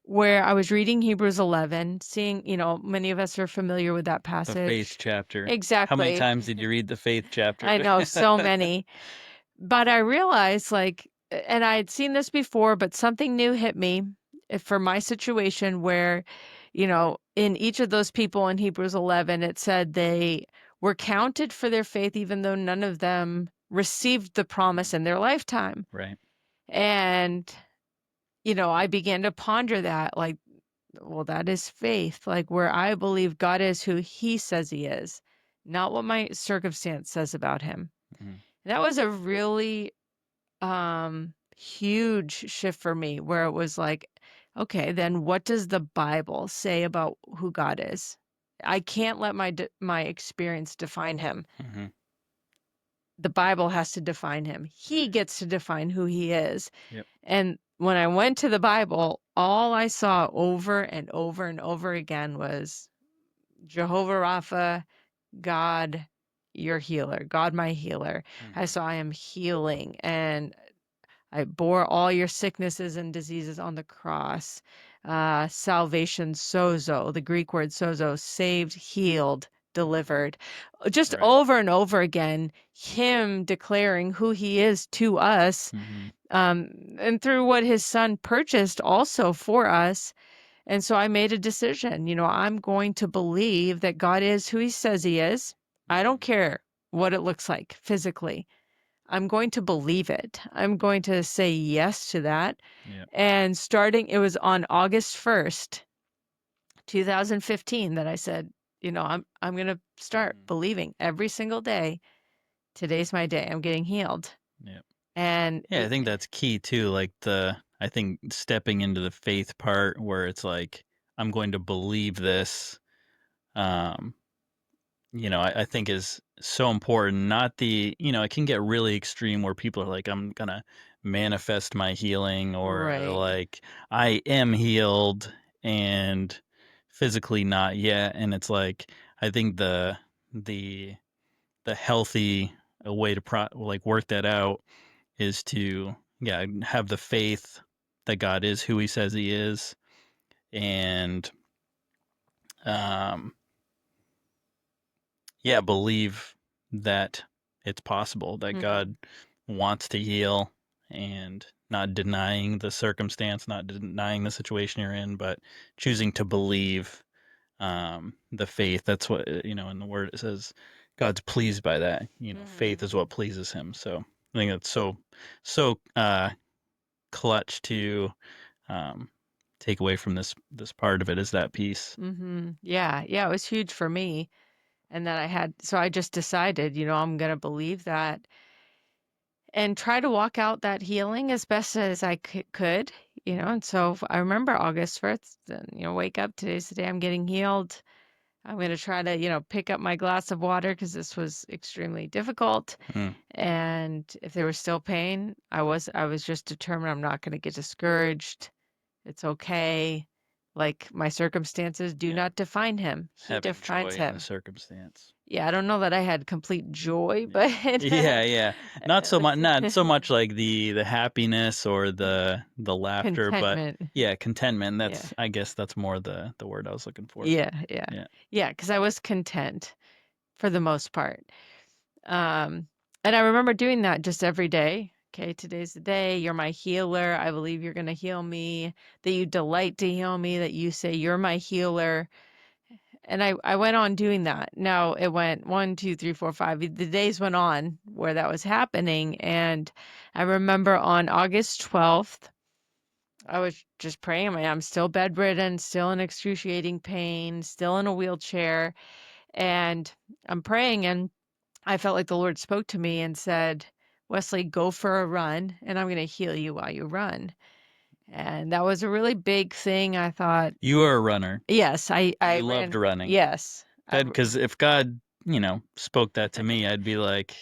where I was reading Hebrews 11, seeing, many of us are familiar with that The faith passage. chapter. How many Exactly. times did you read the faith chapter? I know, so many. But I realized, like, and I had seen this before, but something new hit me for my situation where, in each of those people in Hebrews 11, it said they were counted for their faith, even though none of them received the promise in their lifetime. Right. And, I began to ponder that, like, well, that is faith, like where I believe God is who he says he is, not what my circumstance says about him. Mm-hmm. That was a really huge shift for me where it was like, okay, then what does the Bible say about who God is? I can't let my experience define him. Mm-hmm. The Bible has to define him. He gets to define who he is. Yep. And when I went to the Bible, all I saw over and over and over again was Jehovah Rapha, God, your healer, God, my healer. I Mm-hmm. saw I am healing, and I bore all your sicknesses and diseases on the cross. Salvation, sozo, the Greek word sozo, saved, healed, delivered. Just Right. over and over again, him declaring who he is to us, Mm-hmm. and through what his son purchased also for us. And so I made a decision, I'm going to believe that God is who he says he is. I don't care what it looks like physically. I'm going to believe it. I'm going to say yes to that. Yep. And it was on August 1st, 2015 that I said, I'm going to start Mm-hmm. believing every single day. Today's my day. I'm getting healed. Yep. And Yeah, I think that's key too. Like I think stepping into the faith part where it's like, I'm going to believe this, um, I think is so important. Not it can get really extreme where people are like, I'm gonna manifest my healing, or right. like, I am healed and physically not yet. And it's like, I think the the healthy way to work that out is to, yeah, have the faith that God is who he says he is, and um yeah, believe that it's possible that Hmm. God wants to heal, and not denying the circumstance, not denying the situation you're in, but choosing to believe, the faith. That's what, in the word it says God's pleased by that. Faith Hmm. is what pleases him. So I think that's so clutch to, um, take away from this part of it, is that piece. Hmm. Yeah. Yeah. It was huge for me. And then so I just decided, I'm going to believe that. and try to walk out that healing as best as I could, And so I remember August 1st, wake up, today's the day I'm getting healed. I'm going to try to, pick up my glass of water because this was extremely difficult. Mm. And if there was still pain, I was just determined I'm not going to get discouraged. It's okay. Like my circumstances do not define him. He Having defines joy in the him. circumstance. Yeah, I don't know that I had complete joy, Yeah. but Yeah. Not so much like the happiness or the laughter, but contentment. yeah, contentment. Yeah. I guess that's more the word I was looking for. Yeah, yeah. Yeah. Yeah, because I was content for the most part. Um, and I remember doing that just every day. Okay, today's the day. You're my healer. I believe you're going to heal me, that you delight to heal me, that you say you're my healer. And I went on doing that. Now it went 1, 2, 3, 4, 5. The days went on where that was happening. And I remember on August 12th, I was just praying. I'm still bedridden, still in excruciating pain, still in a wheelchair. And I'm praying, and I felt like the Lord spoke to me and said, Wesley, go for a run, and I'm going to heal you while you run. And that was a really big thing. I thought, You are a runner. yes, I You loved ran. running. Yes. Because if God, spoke that to me, I'd be like,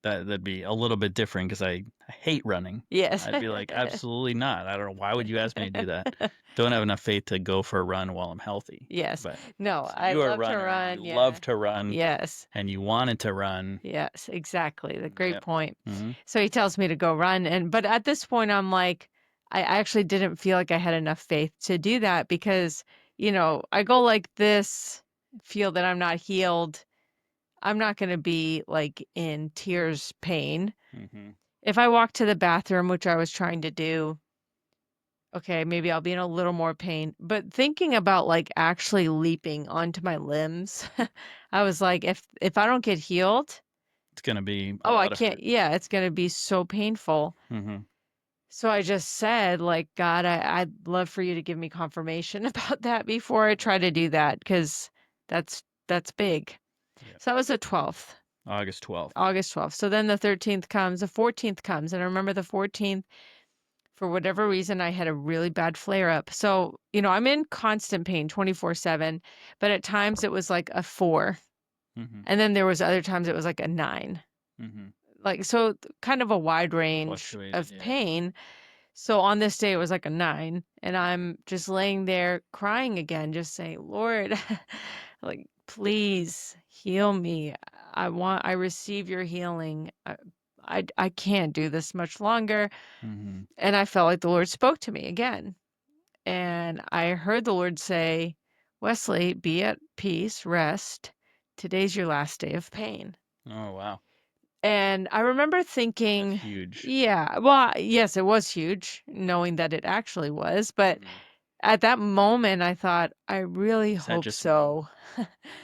that'd be a little bit different because I hate running. Yes. I'd be like, absolutely not. I don't know. Why would you ask me to do that? Don't have enough faith to go for a run while I'm healthy. Yes. But No, so I you are a love to runner. run. You Yeah. love to run. Yes. And you wanted to run. Yes, exactly. The great Yep. point. Mm-hmm. So he tells me to go run. But at this point, I'm like, I actually didn't feel like I had enough faith to do that because, I go like this, feel that I'm not healed. I'm not going to be like in tears, pain. Mm-hmm. If I walk to the bathroom, which I was trying to do, okay, maybe I'll be in a little more pain. But thinking about like actually leaping onto my limbs, I was like, if I don't get healed, It's gonna be a oh, I lot of can't. hurt. Yeah, it's going to be so painful. Mm-hmm. So I just said, like, God, I'd love for you to give me confirmation about that before I try to do that, because that's big. Yep. So that was the 12th, August 12th. August 12th. So then the 13th comes, the 14th comes, and I remember the 14th, for whatever reason, I had a really bad flare up. So, I'm in constant pain 24/7, but at times it was like a 4. Mm-hmm. And then there was other times it was like a 9. Mm-hmm. Like, so kind of a wide range Fluctuated. of Yeah. pain. So on this day, it was like a 9, and I'm just laying there crying again, just saying, Lord, like, please heal me. I receive your healing. I can't do this much longer. Mm-hmm. And I felt like the Lord spoke to me again. And I heard the Lord say, Wesley, be at peace, rest. Today's your last day of pain. Oh wow. And I remember thinking, That's huge. yeah, well, yes, it was huge, knowing that it actually was. But Mm-hmm. at that moment, I thought, I really Is that hope just so.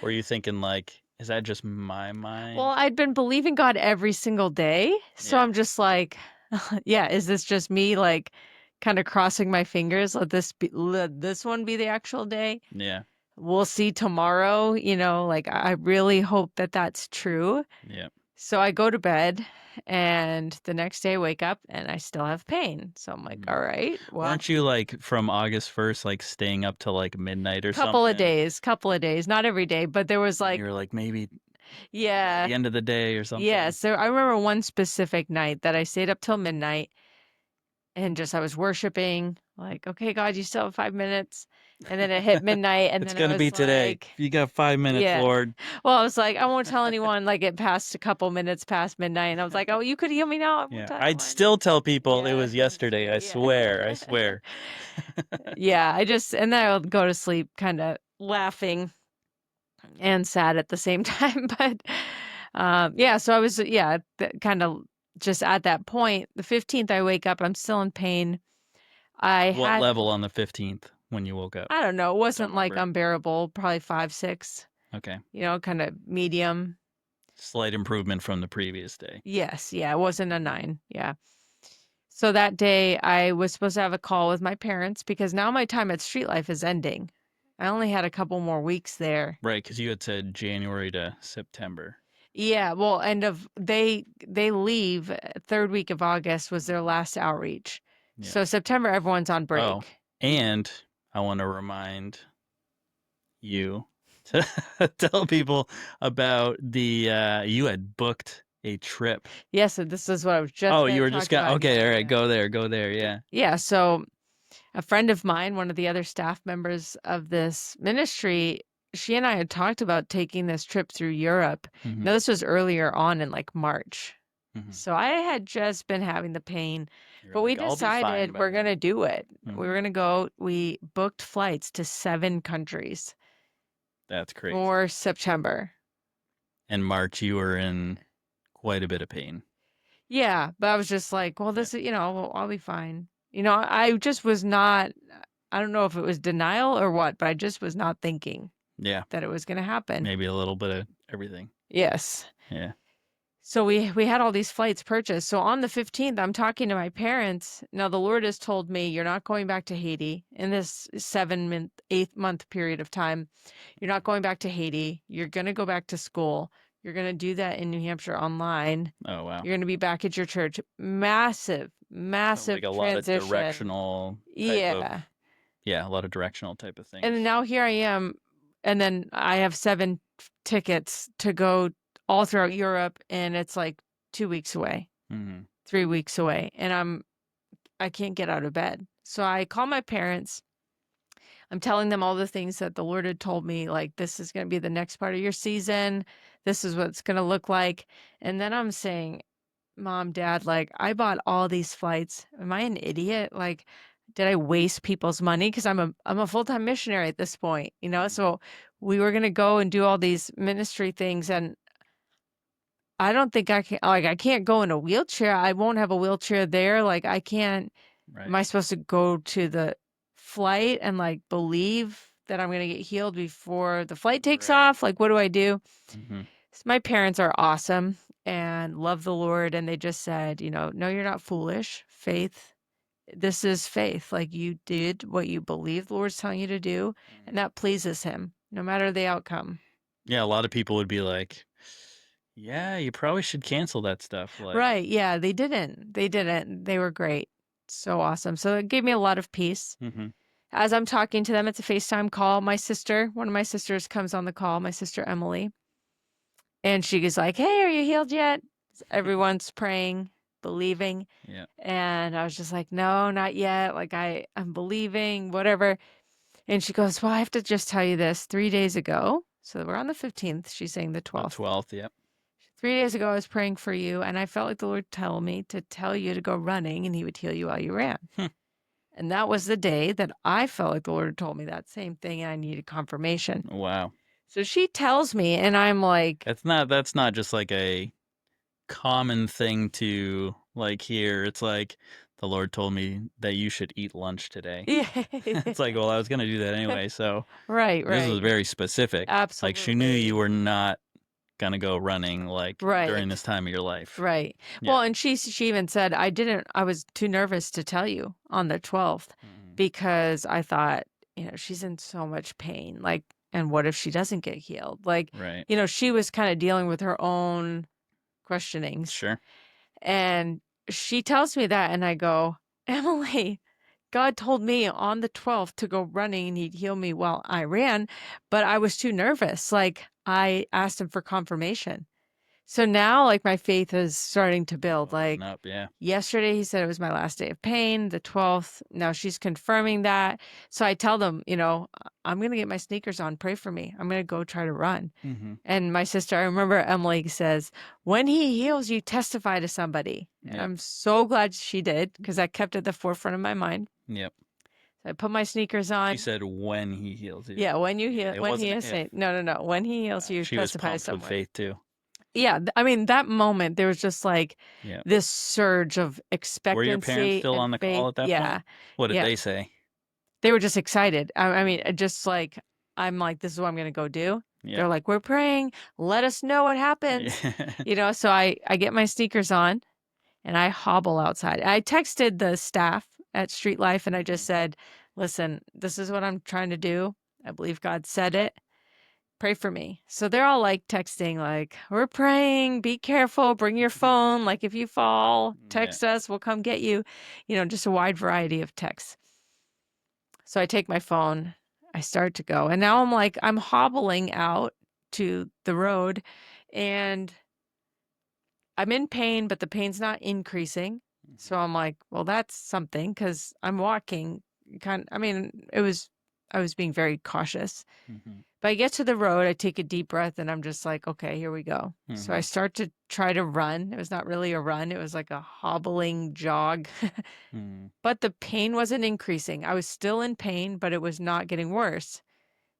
Were you thinking like, is that just my mind? Well, I'd been believing God every single day. So Yeah. I'm just like, yeah, is this just me like kind of crossing my fingers? Let this one be the actual day. Yeah. We'll see tomorrow, like I really hope that that's true. Yeah. So I go to bed, and the next day I wake up and I still have pain. So I'm like, Mm-hmm. all right, well, Weren't you like from August 1st, like staying up till like midnight or couple of something? days, not every day, but there was And like, you were like maybe yeah, the end of the day or something. yeah. So I remember one specific night that I stayed up till midnight, and just I was worshiping, like, okay, God, you still have 5 minutes. And then it hit midnight, and It's then I gonna be was today. like, You got 5 minutes, yeah. Lord. Well, I was like, I won't tell anyone. Like, it passed a couple minutes past midnight, and I was like, oh, you could heal me now. I won't Yeah. tell I'd anyone. still tell people it Yeah, was yesterday. I yeah. swear. I swear. Yeah, and then I'll go to sleep kind of laughing and sad at the same time. But yeah, so I was, yeah, kind of just at that point. The 15th, I wake up, I'm still in pain. What level on the 15th when you woke up? I don't know, it Don't wasn't like remember. unbearable, probably 5, 6, Okay. kind of medium. Slight improvement from the previous day. Yes, yeah, it wasn't a 9. Yeah. So that day, I was supposed to have a call with my parents because now my time at Street Life is ending. I only had a couple more weeks there. Right, because you had said January to September. Yeah, well, they leave third week of August was their last outreach. Yeah. So September everyone's on Oh, break. and I want to remind you to tell people about the you had booked a trip. Yeah, so this is what I was just Oh, going you to were just talk got about. okay, Yeah, all right, yeah. go there, yeah. Yeah, so a friend of mine, one of the other staff members of this ministry, she and I had talked about taking this trip through Europe. Mm-hmm. Now, this was earlier on in like March. Mm-hmm. So I had just been having the pain, You're but we like, I'll be fine decided by we're going then. to do it. We Mm-hmm. were going to go. We booked flights to 7 countries That's crazy. for September. In March, you were in quite a bit of pain. Yeah, but I was just like, well, Yeah. this is, well, I'll be fine. I just was not, I don't know if it was denial or what, but I just was not thinking Yeah. that it was going to happen. Maybe a little bit of everything. Yes. Yeah. So we had all these flights purchased. So on the 15th, I'm talking to my parents. Now the Lord has told me you're not going back to Haiti in this 7-month, 8-month period of time. You're not going back to Haiti. You're going to go back to school. You're going to do that in New Hampshire online. Oh wow. You're going to be back at your church. Massive, Sounds massive like a lot of transition. directional type of Yeah. yeah, a lot of directional type of things. And now here I am. And then I have 7 tickets to go all throughout Europe. And it's like 2 weeks away, Mm-hmm. 3 weeks away. And I can't get out of bed. So I call my parents. I'm telling them all the things that the Lord had told me, like, this is going to be the next part of your season. This is what it's going to look like. And then I'm saying, Mom, Dad, like, I bought all these flights. Am I an idiot? Like, did I waste people's money? Because I'm a full-time missionary at this point, So we were gonna go and do all these ministry things, and I don't think I can't go in a wheelchair. I won't have a wheelchair there. Like, I can't. Right. Am I supposed to go to the flight and like believe that I'm gonna get healed before the flight takes Right. off? Like, what do I do? Mm-hmm. So my parents are awesome and love the Lord. And they just said, no, you're not foolish. Faith, this is faith. Like, you did what you believe the Lord's telling you to do, and that pleases Him, no matter the outcome. Yeah, a lot of people would be like, yeah, you probably should cancel that stuff. Like, Right. Yeah. They didn't. They didn't. They were great. So awesome. So it gave me a lot of peace. mm-hmm. As I'm talking to them, it's a FaceTime call. One of my sisters comes on the call, my sister Emily. And she was like, hey, are you healed yet? Everyone's praying, believing. Yeah. And I was just like, no, not yet. Like, I'm believing, whatever. And she goes, well, I have to just tell you this. 3 days ago, so we're on the 15th, she's saying the The 12th. 12th, yep. 3 days ago, I was praying for you, and I felt like the Lord tell me to tell you to go running, and He would heal you while you ran. And that was the day that I felt like the Lord told me that same thing, and I needed confirmation. Wow. So she tells me, and I'm like, That's not just like a common thing to like hear. It's like the Lord told me that you should eat lunch today. yeah. It's like, well, I was gonna do that anyway, so Right, this was right. very specific. Absolutely. Like she knew you were not gonna go running like during Right. this time of your life. Right. Yeah. Well, and she even said, I was too nervous to tell you on the 12th Mhm. because I thought, she's in so much pain. Like, and what if she doesn't get healed? Like, Right. she was kind of dealing with her own questionings. Sure. And she tells me that, and I go, Emily, God told me on the 12th to go running and He'd heal me while I ran, but I was too nervous. Like, I asked Him for confirmation. So now, like, my faith is starting to build. Like, Up, yeah. yesterday He said it was my last day of pain, the 12th. Now she's confirming that. So I tell them, I'm going to get my sneakers on. Pray for me. I'm going to go try to run. Mm-hmm. And my sister, I remember Emily says, when He heals you, testify to somebody. And Yep. I'm so glad she did, because I kept it at the forefront of my mind. Yep. So I put my sneakers on. She said when He heals you. Yeah, when you heal, It when wasn't He is if. saying, no. When He heals you, She was testify to pumped with someone. faith too. Yeah, I mean, that moment, there was just like Yeah. this surge of expectancy. Were your parents still and on the faith. call at that Yeah. point? What did Yeah. they say? They were just excited. I mean, just like, I'm like, this is what I'm going to go do. Yeah. They're like, we're praying. Let us know what happens. Yeah. So I get my sneakers on and I hobble outside. I texted the staff at Street Life and I just said, listen, this is what I'm trying to do. I believe God said it. pray for me. So they're all like texting, like, we're praying, be careful, bring your phone. Like, if you fall, text us, we'll come get you. Just a wide variety of texts. So I take my phone, I start to go, and now I'm hobbling out to the road, and I'm in pain, but the pain's not increasing. So I'm like, well, that's something, because I'm walking I was being very cautious. But I get to the road, I take a deep breath, and I'm just like, okay, here we go. So I start to try to run. It was not really a run. It was like a hobbling jog. But the pain wasn't increasing. I was still in pain, but it was not getting worse.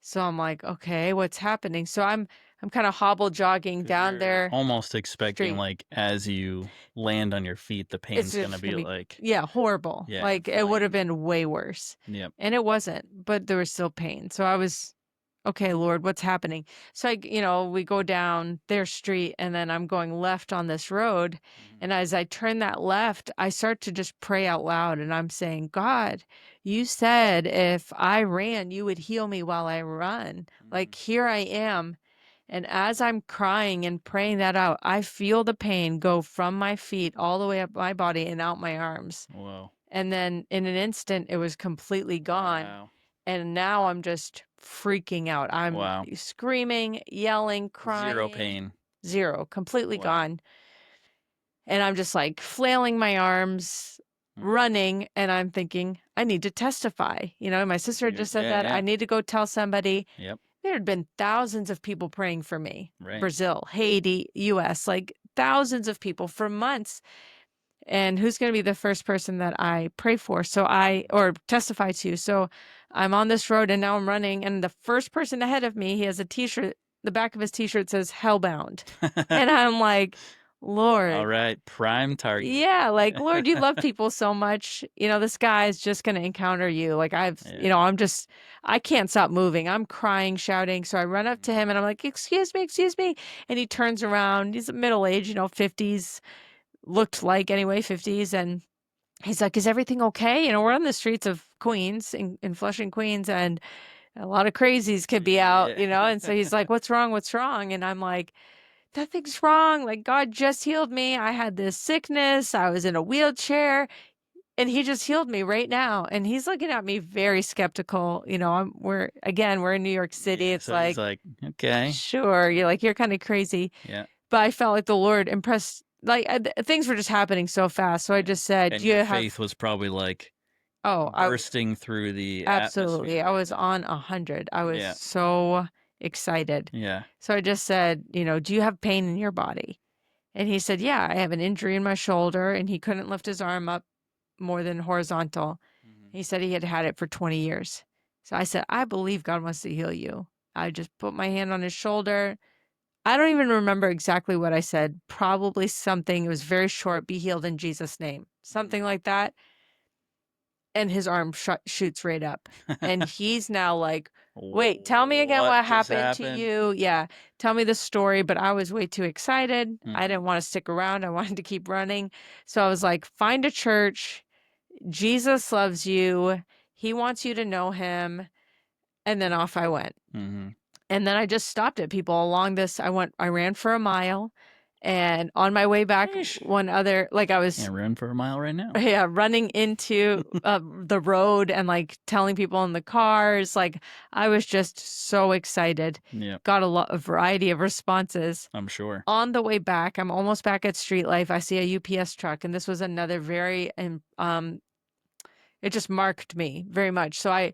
So I'm like, okay, what's happening? So I'm kind of hobble jogging down there. Almost expecting, street. like, as you land on your feet, the pain's going to be like, yeah, horrible. Yeah, like it would have been way worse. Yep. And it wasn't, but there was still pain. So I was, okay, Lord, what's happening? So we go down their street, and then I'm going left on this road. And as I turn that left, I start to just pray out loud, and I'm saying, God, you said if I ran, you would heal me while I run. Like, here I am. And as I'm crying and praying that out, I feel the pain go from my feet all the way up my body and out my arms. Whoa. And then in an instant, it was completely gone. Wow. And now I'm just freaking out. I'm screaming, yelling, crying. Zero pain. Zero. Completely gone. And I'm just like flailing my arms, running, and I'm thinking, I need to testify. My sister just said that. I need to go tell somebody. Yep. There had been thousands of people praying for me. Right. Brazil, Haiti, US, like thousands of people for months. And who's going to be the first person that I pray for? Or testify to. So I'm on this road, and now I'm running. And the first person ahead of me, he has a t-shirt. The back of his t-shirt says Hellbound. And I'm like, Lord. All right. Prime target. Yeah. Like, Lord, you love people so much. This guy is just going to encounter you. Like I can't stop moving. I'm crying, shouting. So I run up to him, and I'm like, excuse me. And he turns around. He's middle-aged, 50s. Looked like anyway, 50s. And he's like, is everything okay? We're on the streets of Queens, in Flushing, Queens, and a lot of crazies could be out, And so he's like, what's wrong? And I'm like, nothing's wrong. Like, God just healed me. I had this sickness. I was in a wheelchair, and he just healed me right now. And he's looking at me very skeptical. We're in New York City. It's so like, he's like, okay, sure. You're kind of crazy. Yeah. But I felt like the Lord impressed. Like, things were just happening so fast. So I just said, and your faith was probably like bursting through the absolutely. atmosphere. I was on 100. I was so excited. Yeah. So I just said, do you have pain in your body? And he said, yeah, I have an injury in my shoulder. And he couldn't lift his arm up more than horizontal. He said he had had it for 20 years. So I said, I believe God wants to heal you. I just put my hand on his shoulder. I don't even remember exactly what I said. Probably something. It was very short. Be healed in Jesus' name. Something like that. And his arm shoots right up. And he's now like, wait, tell me again what happened to you. Yeah, tell me the story. But I was way too excited. I didn't want to stick around. I wanted to keep running. So I was like, find a church. Jesus loves you. He wants you to know him. And then off I went. And then I just stopped at people along this. I ran for a mile, and on my way back, I was run for a mile right now. Yeah, running into the road and like telling people in the cars. Like, I was just so excited. Yeah. Got a variety of responses. I'm sure. On the way back, I'm almost back at Street Life. I see a UPS truck, and this was another very it just marked me very much. So I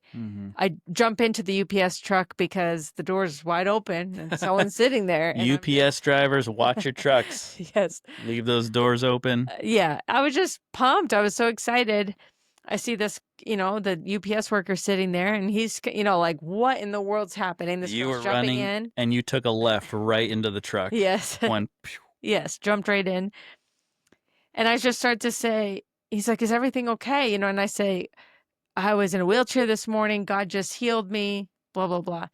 jump into the UPS truck because the door's wide open and someone's sitting there. And UPS drivers, watch your trucks. Yes. Leave those doors open. Yeah. I was just pumped. I was so excited. I see this, the UPS worker sitting there, and he's, like, what in the world's happening? This you girl's were jumping running in. And you took a left right into the truck. Yes. Yes. Jumped right in. And I just start to say, he's like, is everything okay? And I say, I was in a wheelchair this morning. God just healed me, blah, blah, blah.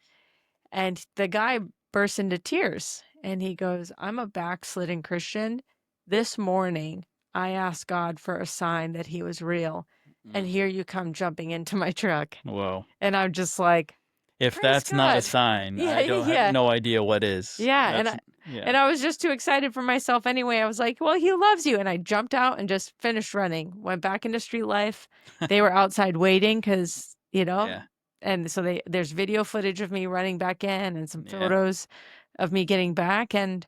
And the guy bursts into tears, and he goes, I'm a backslidden Christian. This morning, I asked God for a sign that he was real. And here you come jumping into my truck. Whoa. And I'm just like, if praise that's not a God. sign, Yeah, I don't have yeah. no idea what is. Yeah, That's yeah, and I was just too excited for myself anyway. I was like, "Well, he loves you." And I jumped out and just finished running. Went back into street life. They were outside waiting cuz, yeah, and so there's video footage of me running back in and some yeah. photos of me getting back, and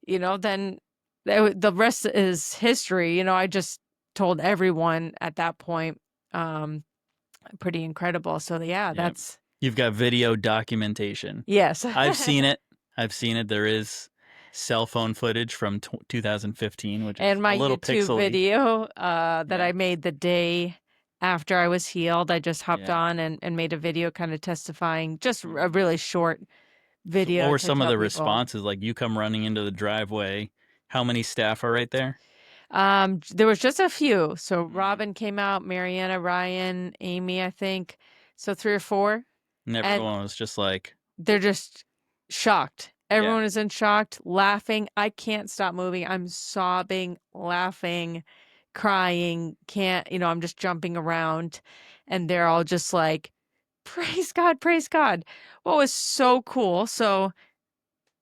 then the rest is history. I just told everyone at that point. Um Pretty incredible. So yeah, Yeah. that's You've got video documentation. yes. I've seen it. I've seen it. There is cell phone footage from 2015, which is And a my little YouTube pixely. video that Yeah. I made the day after I was healed, I just hopped Yeah. on and made a video kind of testifying, just a Mhm. really short So what video were to some of tell the people. responses? Like you come running into the driveway. How many staff are right there? There was just a few. So Hmm. Robin came out, Mariana, Ryan, Amy, I think. So 3 or 4. And And everyone was just like, they're just shocked. yeah. Everyone is in shocked, laughing. I can't stop moving. I'm sobbing, laughing, crying. Can't, I'm just jumping around. And they're all just like, praise God, praise God. What was so cool. So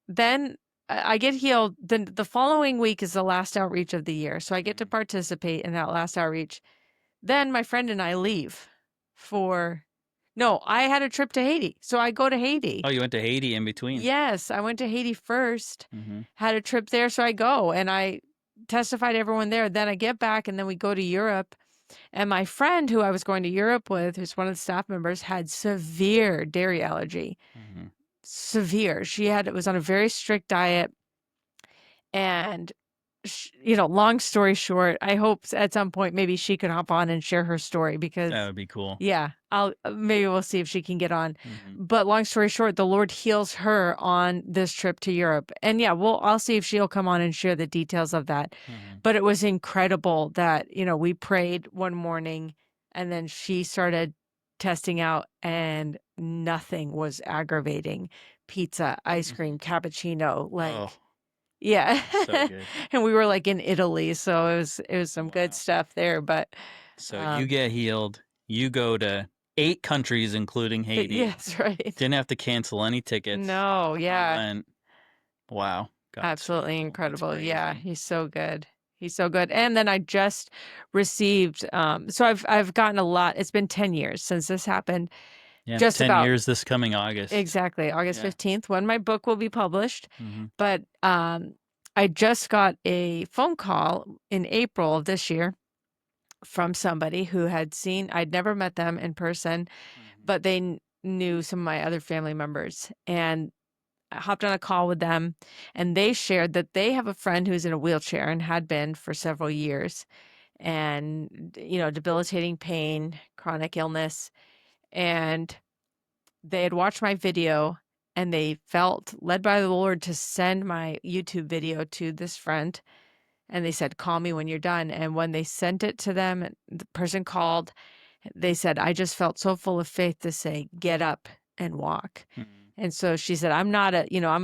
then I get healed. Then the following week is the last outreach of the year. So I get to Mhm. participate in that last outreach. Then my friend and I leave for, no, I had a trip to Haiti. So I go to Oh, Haiti. you went to Haiti in between. Yes, I went to Haiti first, Hmm. had a trip there, so I go and I testify to everyone there. Then I get back and then we go to Europe. And my friend who I was going to Europe with, who's one of the staff members, had severe dairy allergy. Hmm. Severe. It was on a very strict diet. And long story short, I hope at some point maybe she could hop on and share her story That because, would be cool. yeah, I'll maybe we'll see if she can get on. Hmm. But long story short, the Lord heals her on this trip to Europe, and yeah, I'll see if she'll come on and share the details of that. Hmm. But it was incredible that we prayed one morning, and then she started testing out, and nothing was aggravating. Pizza, ice cream, cappuccino, Oh, like. Yeah. so good. And we were like in Italy, so it was some good Wow. stuff there, but So you um get healed. You go to 8 countries, including Haiti. yes, right. Didn't have to cancel any tickets. No, You yeah. went. Wow. God's Absolutely faithful. That's incredible. Yeah, crazy. he's so good. He's so good. And then I just received so I've gotten a lot. It's been 10 years since this happened. Yeah. Just 10 about years this coming August. exactly August Yeah. 15th when my book will be published. Hmm. But I just got a phone call in April of this year from somebody who I'd never met them in person, Hmm. but they knew some of my other family members. And I hopped on a call with them, and they shared that they have a friend who's in a wheelchair and had been for several years, and, debilitating pain, chronic illness. And they had watched my video and they felt led by the Lord to send my YouTube video to this friend. And they said, call me when you're done. And when they sent it to them, the person called, they said, I just felt so full of faith to say, get up and walk. Hmm. And so she said, I'm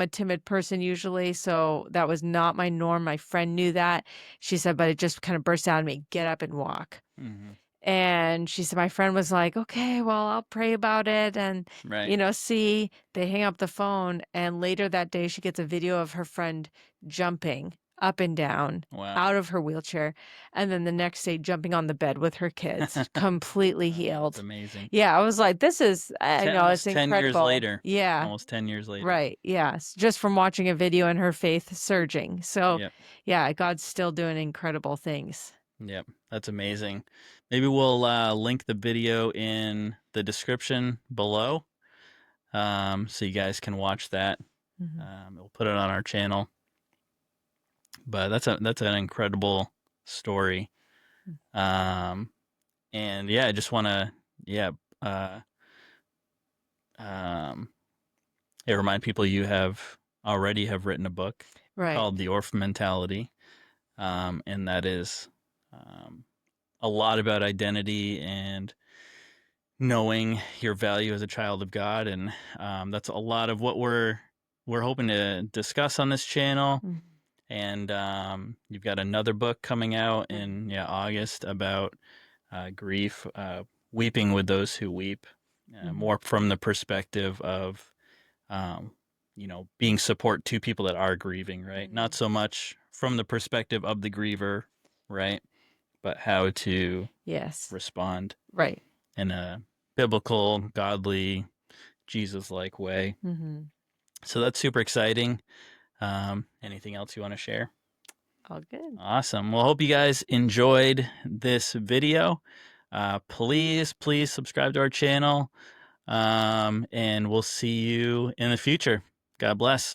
a timid person usually. So that was not my norm. My friend knew that. She said, but it just kind of burst out of me, get up and walk. Hmm. And she said, my friend was like, okay, well, I'll pray about it. And, Right. see, they hang up the phone. And later that day, she gets a video of her friend jumping up and down Wow. out of her wheelchair. And then the next day, jumping on the bed with her kids, completely That's healed. amazing. Yeah, I was like, this is, I know, it's Almost 10 years incredible. later. Yeah, Almost 10 years later. right. Yeah, just from watching a video and her faith surging. So, Yep. yeah, God's still doing incredible things. Yep. That's amazing. Maybe we'll link the video in the description below, so you guys can watch that. Mhm. We'll put it on our channel. But that's an incredible story. Um, and yeah, I just want to uh, um, remind people you already have written a book Right. called The Orphan Mentality, and that is um, a lot about identity and knowing your value as a child of God, and that's a lot of what we're hoping to discuss on this channel. Mhm. And you've got another book coming out Mhm. in August about grief, weeping with those who weep, more from the perspective of, being support to people that are grieving, right? Not so much from the perspective of the griever, right? But how to respond right in a biblical, godly, Jesus-like way. So that's super exciting. Anything else you want to share? All good. Awesome. Well, hope you guys enjoyed this video. Please subscribe to our channel. And we'll see you in the future. God bless.